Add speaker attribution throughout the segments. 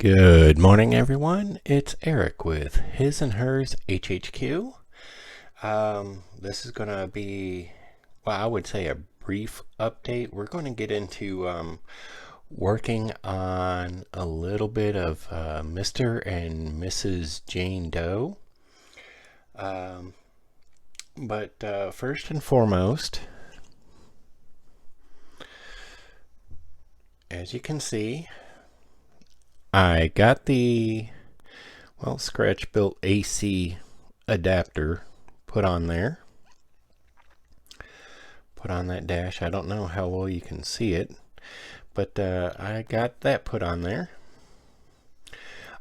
Speaker 1: Good morning, everyone. It's Eric with His&Hers HHQ. This is going to be, well, I would say a brief update. We're going to get into working on a little bit of Mr. and Mrs. Jane Doe. But first and foremost, as you can see, I got the, scratch built AC adapter put on there. Put on that dash. I don't know how well you can see it, but I got that put on there.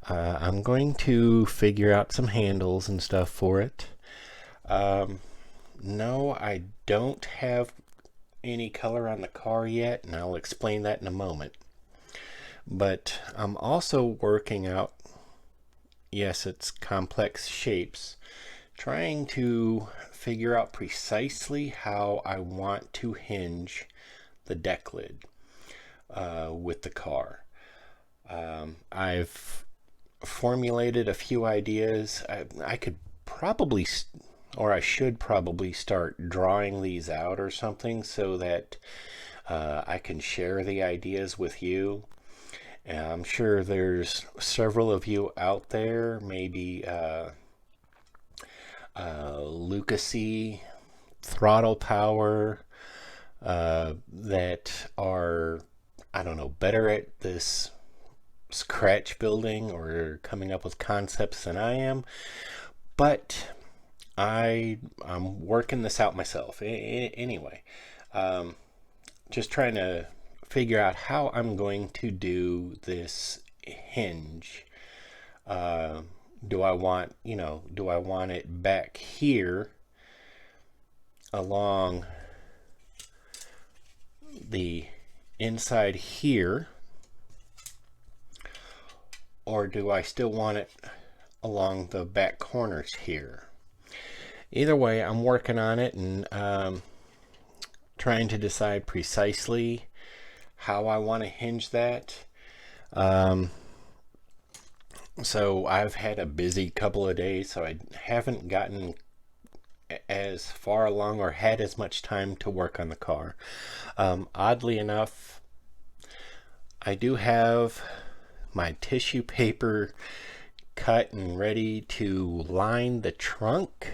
Speaker 1: I'm going to figure out some handles and stuff for it. No, I don't have any color on the car yet, and I'll explain that in a moment. But I'm also working out, yes, it's complex shapes, trying to figure out precisely how I want to hinge the deck lid with the car. I've formulated a few ideas. I could probably, or I should probably start drawing these out or something so that I can share the ideas with you. I'm sure there's several of you out there, maybe Lucasy, Throttle Power, that are, I don't know, better at this scratch building or coming up with concepts than I am. But I'm working this out myself. Anyway, just trying to figure out how I'm going to do this hinge. Do I want it back here along the inside here, or do I still want it along the back corners here? Either way, I'm working on it and trying to decide precisely how I want to hinge that. So I've had a busy couple of days, so I haven't gotten as far along or had as much time to work on the car. Oddly enough, I do have my tissue paper cut and ready to line the trunk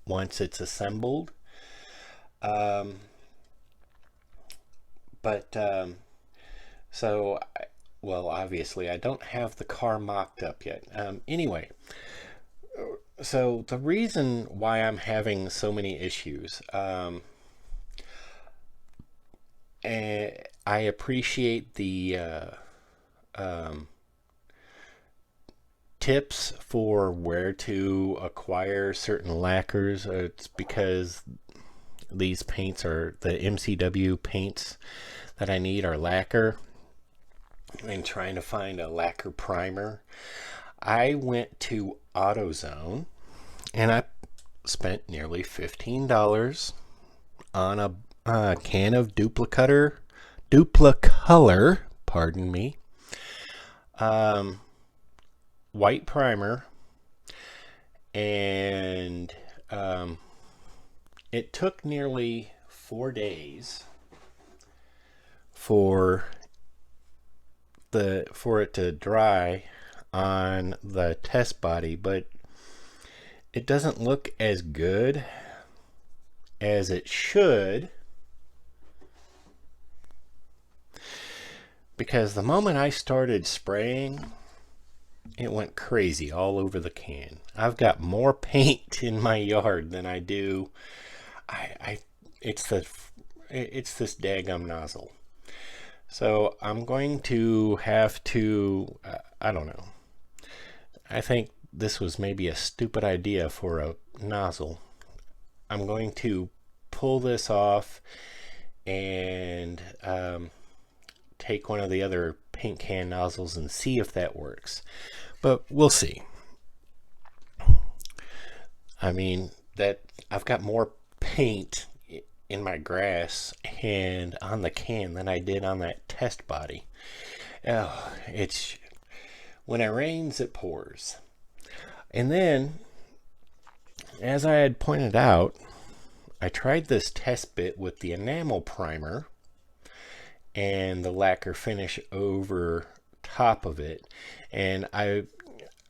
Speaker 1: once it's assembled. Obviously I don't have the car mocked up yet. Anyway, so the reason why I'm having so many issues, and I appreciate the tips for where to acquire certain lacquers. It's because these paints are the MCW paints that I need are lacquer, and trying to find a lacquer primer. I went to AutoZone and I spent nearly $15 on a can of Duplicolor, pardon me, white primer, and it took nearly 4 days for it to dry on the test body, but it doesn't look as good as it should, because the moment I started spraying, it went crazy all over the can. I've got more paint in my yard than I do. It's this daggum nozzle. So I'm going to have to, I don't know. I think this was maybe a stupid idea for a nozzle. I'm going to pull this off and take one of the other paint can nozzles and see if that works. But we'll see. I mean, that I've got more paint in my grass and on the can than I did on that test body. Oh, it's when it rains, it pours. And then, as I had pointed out, I tried this test bit with the enamel primer and the lacquer finish over top of it. And I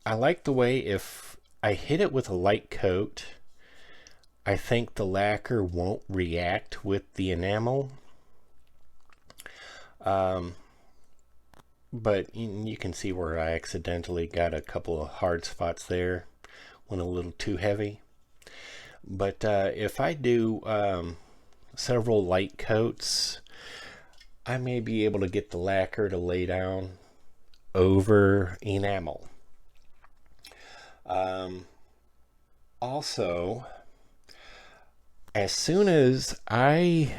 Speaker 1: like the way if I hit it with a light coat, I think the lacquer won't react with the enamel. But you can see where I accidentally got a couple of hard spots there, went a little too heavy. But if I do several light coats, I may be able to get the lacquer to lay down over enamel. Also, as soon as I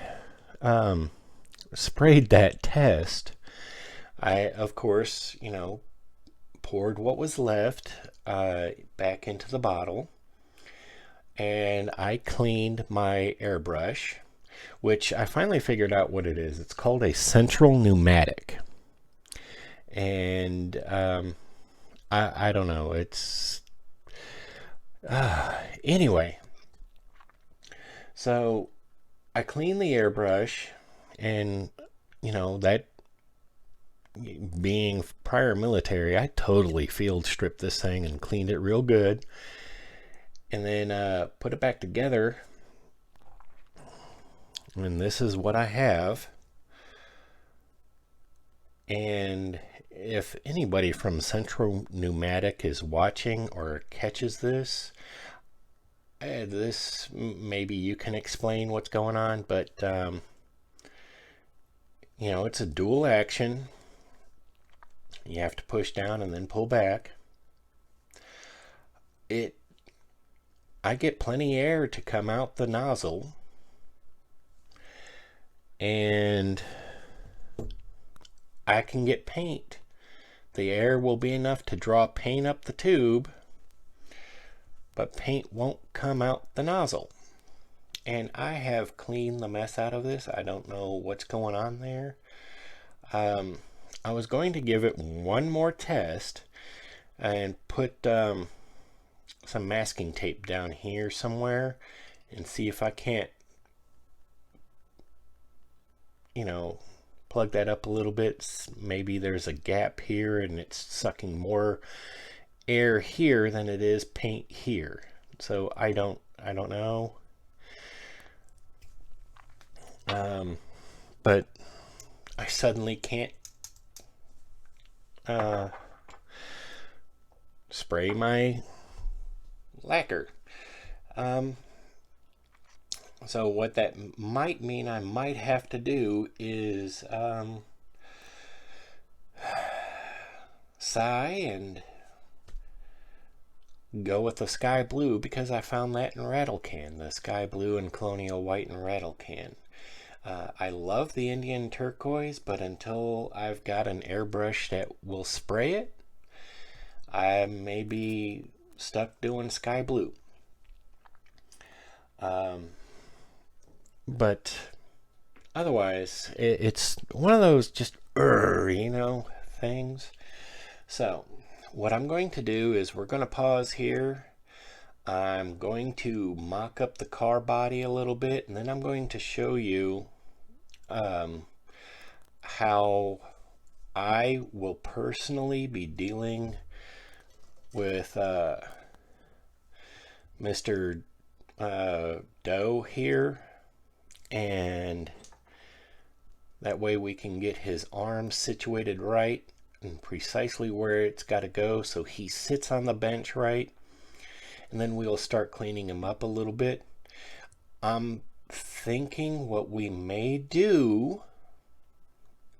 Speaker 1: sprayed that test, I, of course, poured what was left back into the bottle, and I cleaned my airbrush, which I finally figured out what it is. It's called a central pneumatic. And I don't know. It's anyway. So I cleaned the airbrush, and that being prior military, I totally field stripped this thing and cleaned it real good, and then put it back together. And this is what I have. And if anybody from Central Pneumatic is watching or catches this, maybe you can explain what's going on. But it's a dual action. You have to push down and then pull back. I get plenty of air to come out the nozzle, and I can get paint. The air will be enough to draw paint up the tube, but paint won't come out the nozzle. And I have cleaned the mess out of this. I don't know what's going on there. I was going to give it one more test and put some masking tape down here somewhere and see if I can't plug that up a little bit. Maybe there's a gap here and it's sucking more air here than it is paint here. So I don't know. But I suddenly can't spray my lacquer. So what that might mean I might have to do is sigh and go with the sky blue, because I found that in Rattle Can, the sky blue and colonial white in Rattle Can. I love the Indian turquoise, but until I've got an airbrush that will spray it, I may be stuck doing sky blue. But otherwise, it's one of those just things. So what I'm going to do is we're going to pause here. I'm going to mock up the car body a little bit, and then I'm going to show you how I will personally be dealing with Mr. Doe here, and that way we can get his arms situated right and precisely where it's got to go so he sits on the bench right, and then we'll start cleaning him up a little bit. I'm thinking what we may do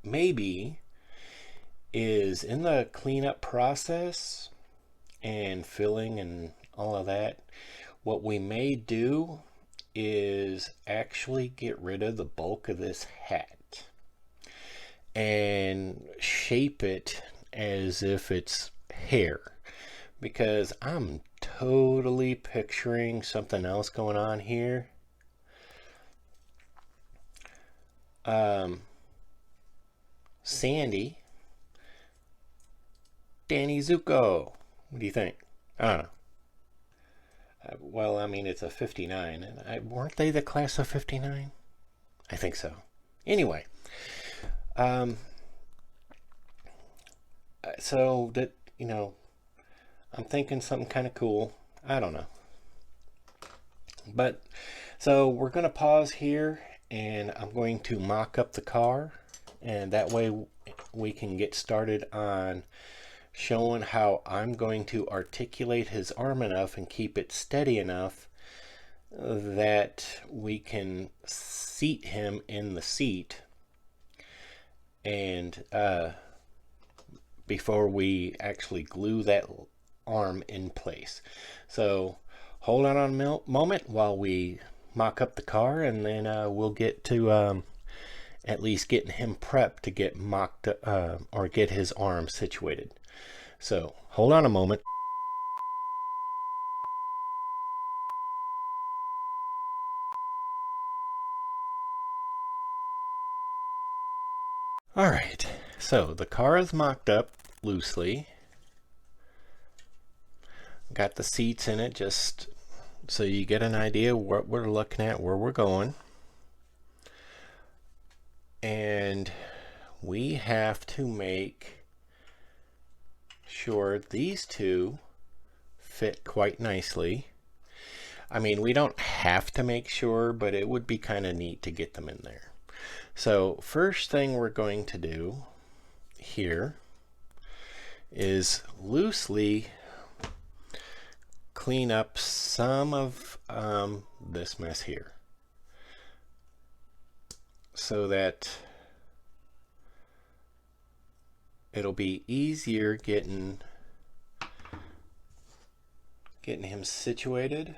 Speaker 1: maybe is in the cleanup process and filling and all of that, what we may do is actually get rid of the bulk of this hat and shape it as if it's hair, because I'm totally picturing something else going on here. Sandy Danny Zuko. What do you think? I don't know. Well, I mean, it's a 59. Weren't they the class of 59? I think so. Anyway, so that, I'm thinking something kind of cool. I don't know. But, so we're going to pause here, and I'm going to mock up the car, and that way we can get started on showing how I'm going to articulate his arm enough and keep it steady enough that we can seat him in the seat, and before we actually glue that arm in place. So hold on a moment while we mock up the car, and then we'll get to at least getting him prepped to get mocked or get his arm situated. So hold on a moment. All right, so the car is mocked up loosely. Got the seats in it just so you get an idea what we're looking at, where we're going. And we have to make sure these two fit quite nicely. I mean, we don't have to make sure, but it would be kind of neat to get them in there. So first thing we're going to do here is loosely clean up some of this mess here, so that it'll be easier getting him situated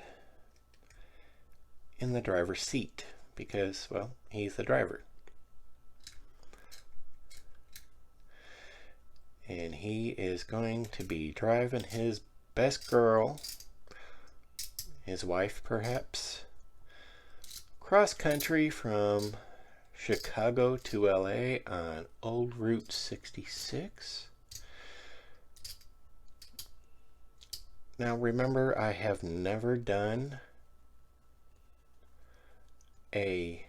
Speaker 1: in the driver's seat, because, well, he's the driver. And he is going to be driving his best girl, his wife perhaps, cross country from Chicago to LA on Old Route 66. Now remember, I have never done a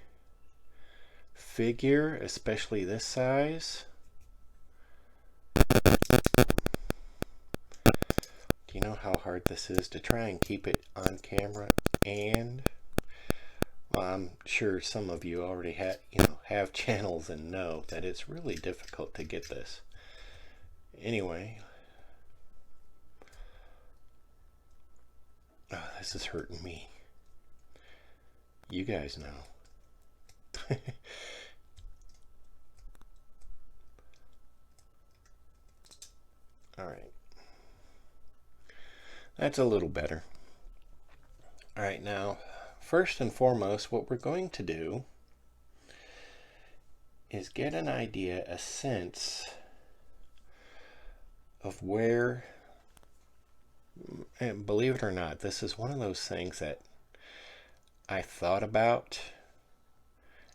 Speaker 1: figure, especially this size. Do you know how hard this is to try and keep it on camera? And well, I'm sure some of you already have channels and know that it's really difficult to get this. Anyway, oh, this is hurting me. You guys know. All right. That's a little better. All right, now, first and foremost, what we're going to do is get an idea, a sense of where, and believe it or not, this is one of those things that I thought about,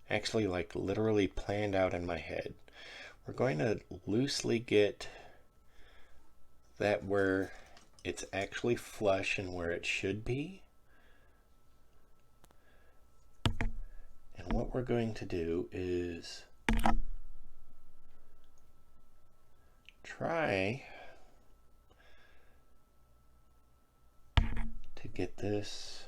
Speaker 1: actually like literally planned out in my head. We're going to loosely get that where it's actually flush and where it should be. And what we're going to do is try to get this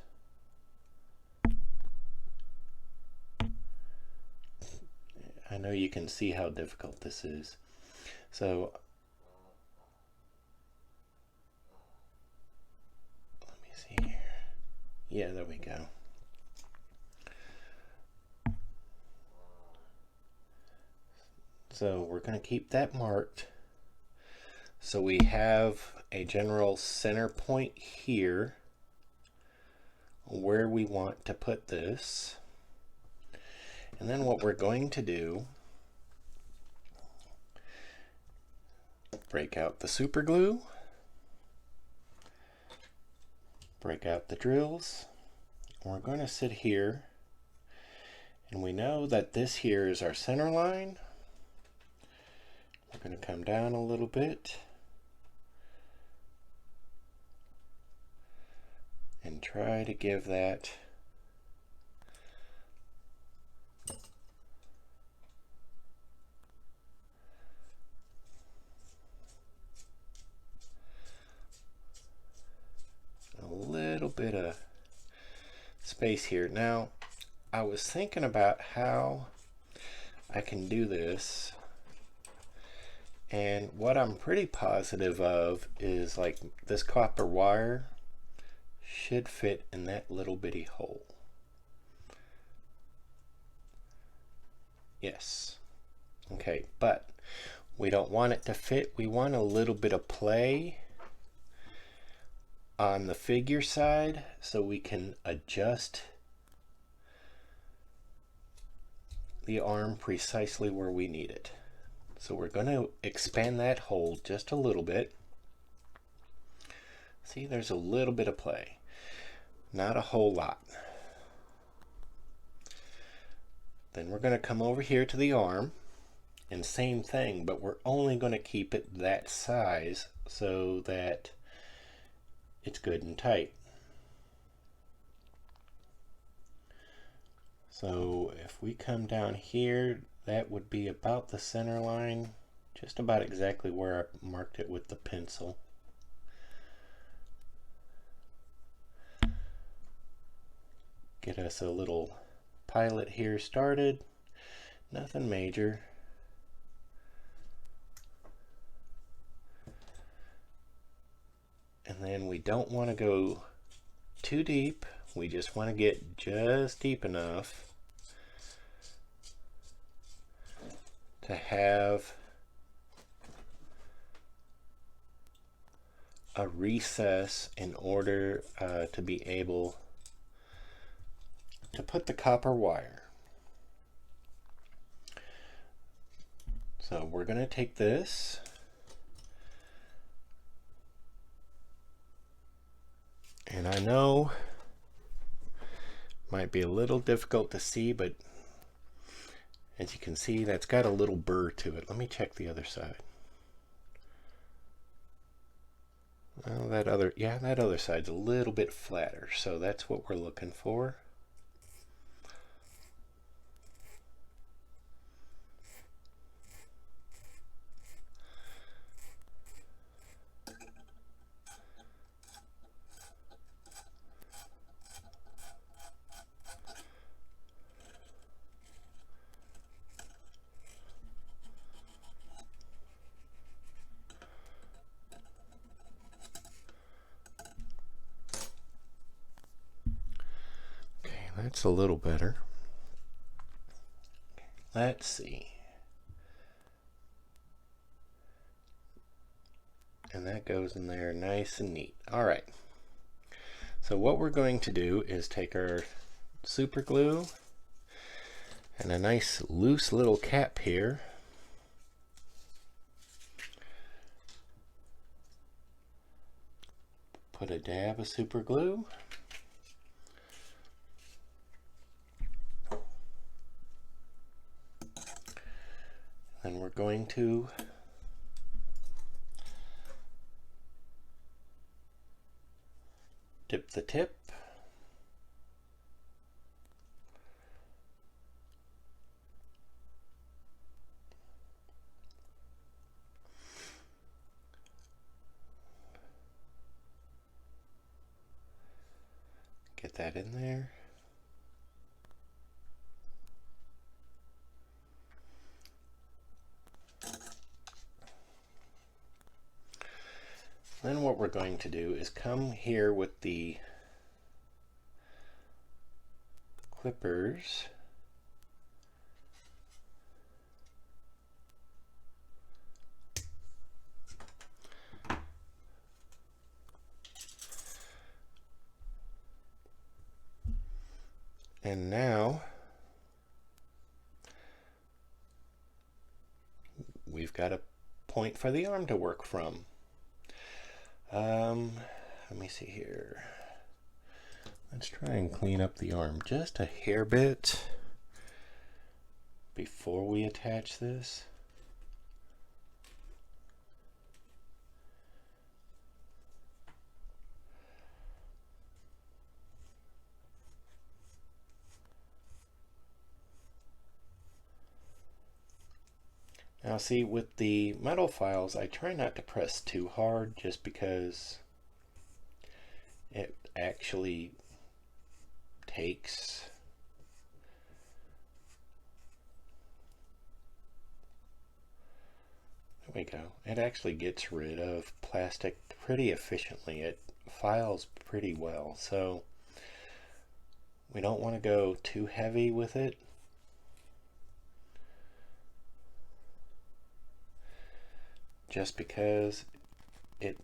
Speaker 1: I know you can see how difficult this is. So let me see here. Yeah, there we go. So we're going to keep that marked. So we have a general center point here where we want to put this. And then what we're going to do, break out the super glue, break out the drills. We're going to sit here, and we know that this here is our center line. We're going to come down a little bit, and try to give that a little bit of space here. Now, I was thinking about how I can do this, and what I'm pretty positive of is like this copper wire should fit in that little bitty hole. Yes. Okay, but we don't want it to fit. We want a little bit of play on the figure side so we can adjust the arm precisely where we need it. So we're going to expand that hole just a little bit. See, there's a little bit of play. Not a whole lot. Then we're going to come over here to the arm, and same thing, but we're only going to keep it that size so that it's good and tight. So if we come down here, that would be about the center line, just about exactly where I marked it with the pencil. Get us a little pilot here started, nothing major. And then we don't want to go too deep, we just want to get just deep enough to have a recess in order to be able to put the copper wire. So we're going to take this and I know might be a little difficult to see, but as you can see, that's got a little burr to it. Let me check the other side. Well, that other side's a little bit flatter, so that's what we're looking for. That's a little better. Let's see. And that goes in there nice and neat. All right. So what we're going to do is take our super glue and a nice loose little cap here. Put a dab of super glue. And we're going to dip the tip. Get that in there. Then what we're going to do is come here with the clippers and now we've got a point for the arm to work from. Let me see here. Let's try and clean up the arm just a hair bit before we attach this. Now see, with the metal files, I try not to press too hard just because it actually takes there we go. It actually gets rid of plastic pretty efficiently. It files pretty well, so we don't want to go too heavy with it. Just because it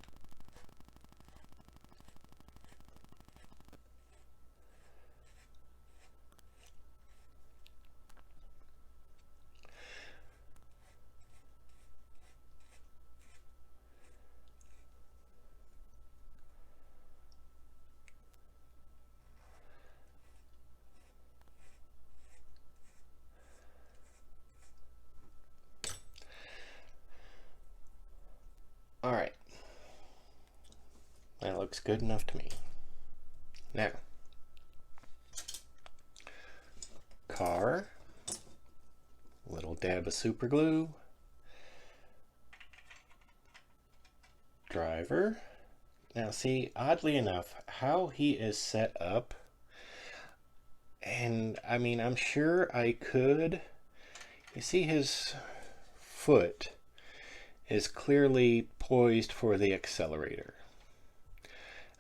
Speaker 1: all right. That looks good enough to me. Now, car, little dab of super glue, driver. Now see, oddly enough, how he is set up, and I mean, I'm sure I could, you see his foot is clearly poised for the accelerator.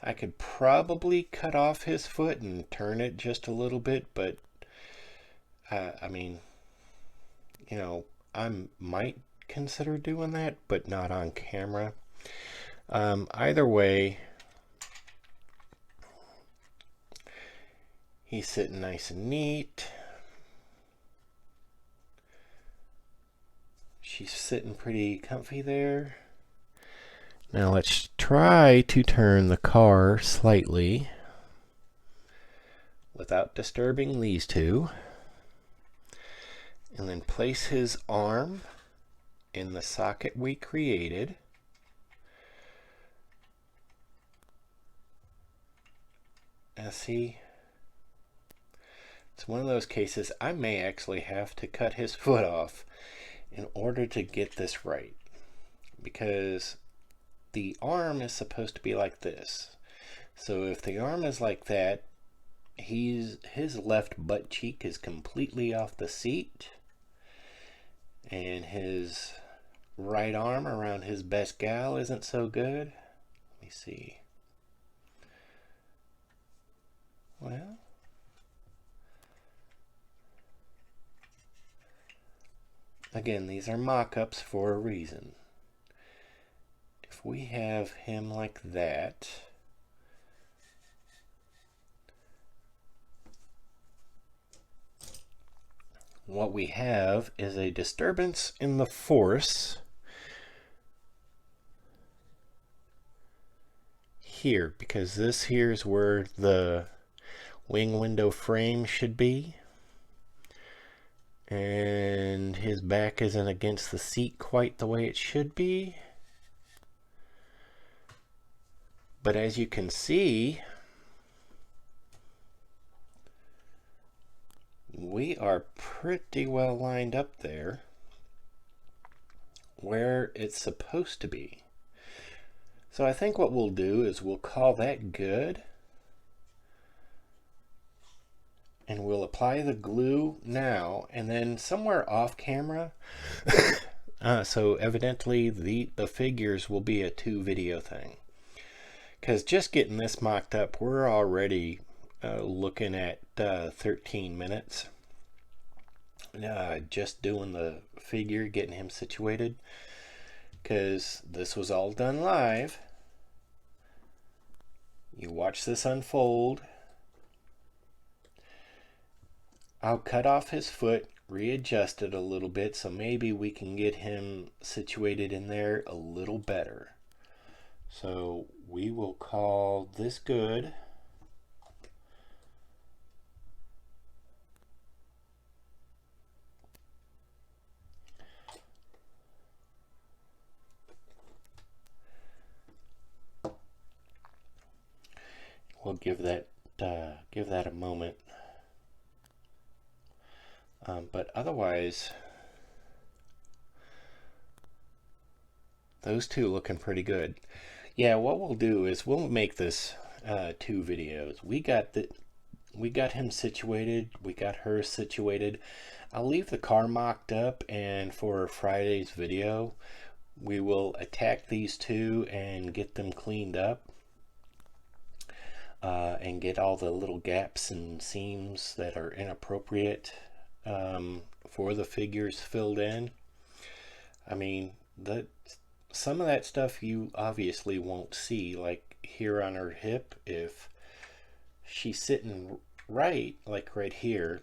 Speaker 1: I could probably cut off his foot and turn it just a little bit, but I mean, you know, I might consider doing that, but not on camera. Either way, he's sitting nice and neat. She's sitting pretty comfy there. Now let's try to turn the car slightly without disturbing these two. And then place his arm in the socket we created. Now see, it's one of those cases I may actually have to cut his foot off in order to get this right, because the arm is supposed to be like this. So if the arm is like that, his left butt cheek is completely off the seat, and his right arm around his best gal isn't so good. Let me see. Well, again, these are mock-ups for a reason. If we have him like that, what we have is a disturbance in the force here, because this here is where the wing window frame should be, and his back isn't against the seat quite the way it should be. But as you can see, we are pretty well lined up there where it's supposed to be. So I think what we'll do is we'll call that good, and we'll apply the glue now, and then somewhere off camera so evidently the figures will be a 2-video thing, because just getting this mocked up, we're already looking at 13 minutes just doing the figure, getting him situated, because this was all done live. You watch this unfold. I'll cut off his foot, readjust it a little bit, so maybe we can get him situated in there a little better. So we will call this good. We'll give that a moment. But otherwise, those two looking pretty good. Yeah, what we'll do is we'll make this two videos. We got him situated, we got her situated. I'll leave the car mocked up, and for Friday's video we will attack these two and get them cleaned up, and get all the little gaps and seams that are inappropriate for the figures filled in. I mean, some of that stuff you obviously won't see, like here on her hip. If she's sitting right, like right here,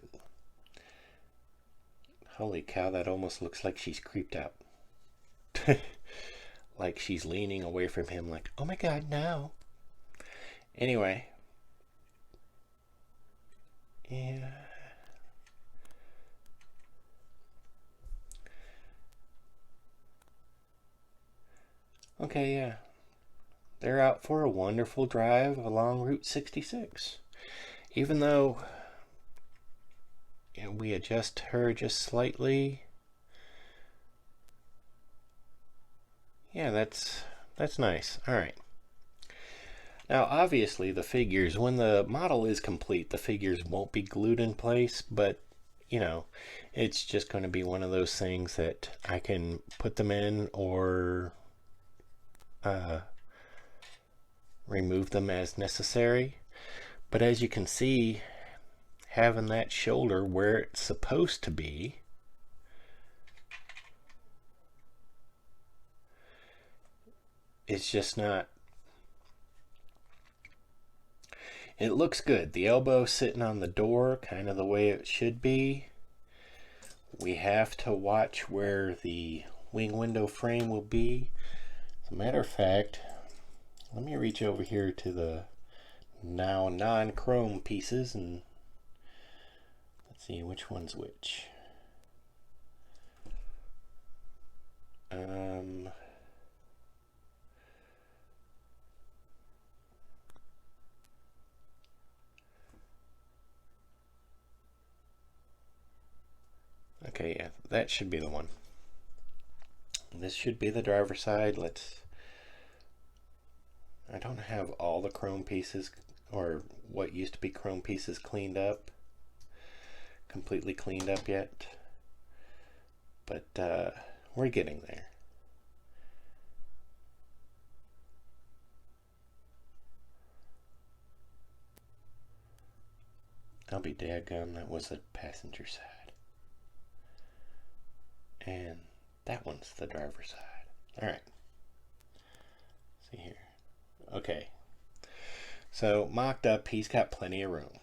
Speaker 1: holy cow, that almost looks like she's creeped out. Like she's leaning away from him like, oh my god, no. Anyway, yeah. Okay, yeah. They're out for a wonderful drive along Route 66. Even though, you know, we adjust her just slightly. Yeah, that's nice. All right. Now, obviously, the figures, when the model is complete, the figures won't be glued in place, but, you know, it's just going to be one of those things that I can put them in or remove them as necessary. But as you can see, having that shoulder where it's supposed to be, it's just not. It looks good. The elbow sitting on the door, kind of the way it should be. We have to watch where the wing window frame will be. As a matter of fact, let me reach over here to the now non-chrome pieces and let's see which one's which. Okay, yeah, that should be the one. This should be the driver's side. I don't have all the chrome pieces, or what used to be chrome pieces, completely cleaned up yet, but we're getting there. I'll be daggone, that was the passenger side. And that one's the driver's side. All right. See here. Okay. So mocked up, he's got plenty of room.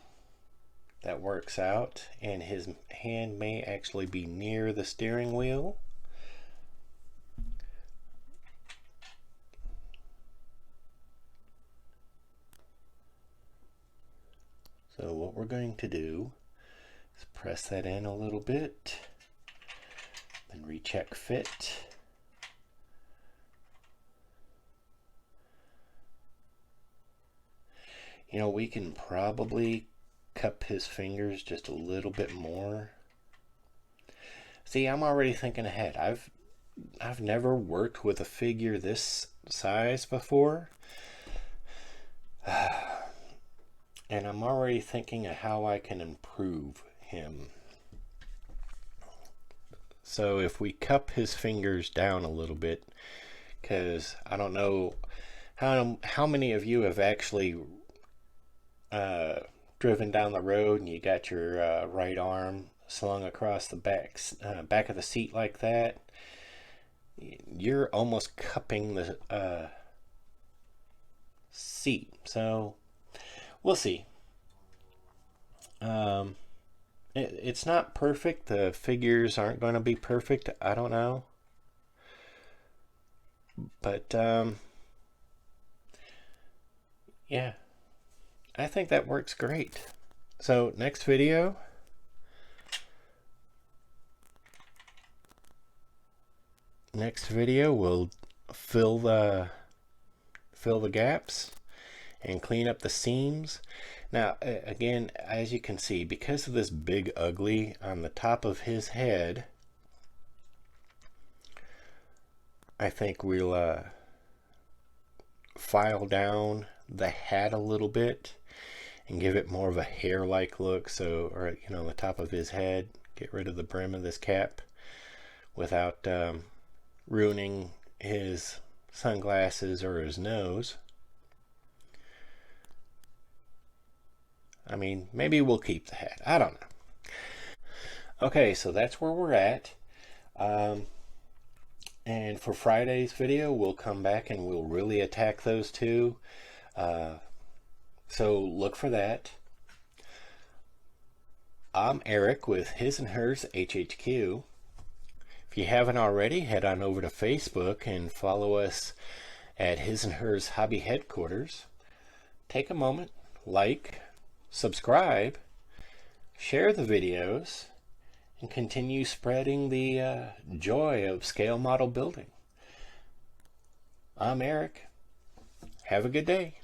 Speaker 1: That works out, and his hand may actually be near the steering wheel. So what we're going to do is press that in a little bit, then recheck fit. You know, we can probably cup his fingers just a little bit more. See, I'm already thinking ahead. I've never worked with a figure this size before. And I'm already thinking of how I can improve him. So if we cup his fingers down a little bit, because I don't know how many of you have actually driven down the road and you got your right arm slung across the back of the seat like that. You're almost cupping the seat. So we'll see. It's not perfect. The figures aren't going to be perfect. I don't know. But yeah, I think that works great. So next video, we'll fill the gaps and clean up the seams. Now again, as you can see, because of this big ugly on the top of his head, I think we'll file down the hat a little bit and give it more of a hair-like look. So, or you know, the top of his head. Get rid of the brim of this cap without ruining his sunglasses or his nose. I mean, maybe we'll keep the hat. I don't know. Okay, so that's where we're at. And for Friday's video, we'll come back and we'll really attack those two. So look for that. I'm Eric with His&Hers HHQ. If you haven't already, head on over to Facebook and follow us at His&Hers Hobby Headquarters. Take a moment, like, subscribe, share the videos, and continue spreading the joy of scale model building. I'm Eric. Have a good day.